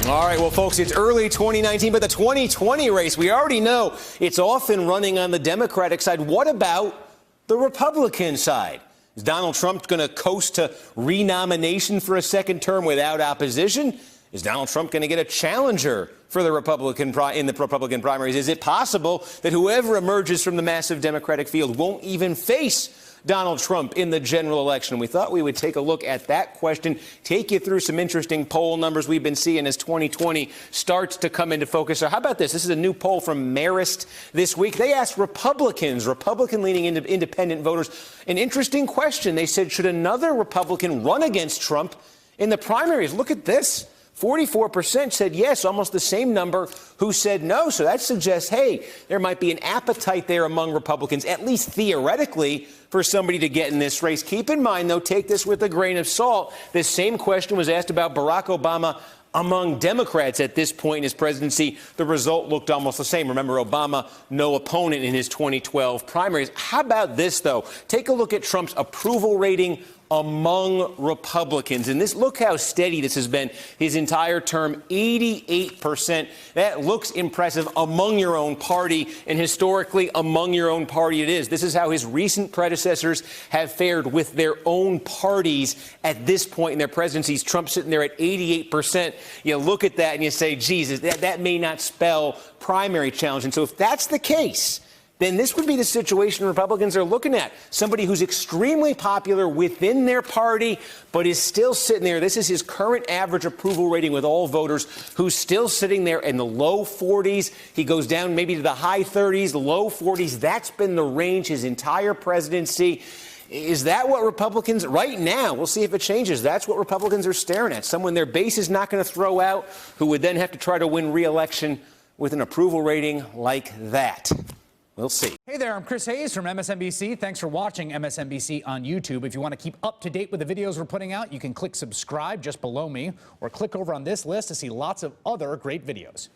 All right, well, folks, it's early 2019, but the 2020 race, we already know it's often running on the Democratic side. What about the Republican side? Is Donald Trump going to coast to renomination for a second term without opposition? Is Donald Trump going to get a challenger for the Republican primaries? Is it possible that whoever emerges from the massive Democratic field won't even face Donald Trump in the general election? We thought we would take a look at that question, take you through some interesting poll numbers we've been seeing as 2020 starts to come into focus. So how about this? This is a new poll from Marist this week. They asked Republican-leaning independent voters, an interesting question. They said, should another Republican run against Trump in the primaries? Look at this. 44% said yes, almost the same number who said no. So that suggests, hey, there might be an appetite there among Republicans, at least theoretically, for somebody to get in this race. Keep in mind, though, take this with a grain of salt. This same question was asked about Barack Obama among Democrats at this point in his presidency. The result looked almost the same. Remember, Obama, no opponent in his 2012 primaries. How about this, though? Take a look at Trump's approval rating among Republicans. And look how steady this has been his entire term, 88%. That looks impressive among your own party, and historically among your own party it is. This is how his recent predecessors have fared with their own parties at this point in their presidencies. Trump sitting there at 88%. You look at that and you say, Jesus, that may not spell primary challenge. And so if that's the case, then this would be the situation Republicans are looking at. Somebody who's extremely popular within their party, but is still sitting there. This is his current average approval rating with all voters, who's still sitting there in the low 40s. He goes down maybe to the high 30s, low 40s. That's been the range his entire presidency. Is that what Republicans, right now, we'll see if it changes, that's what Republicans are staring at. Someone their base is not going to throw out, who would then have to try to win re-election with an approval rating like that. We'll see. Hey there, I'm Chris Hayes from MSNBC. Thanks for watching MSNBC on YouTube. If you want to keep up to date with the videos we're putting out, you can click subscribe just below me, or click over on this list to see lots of other great videos.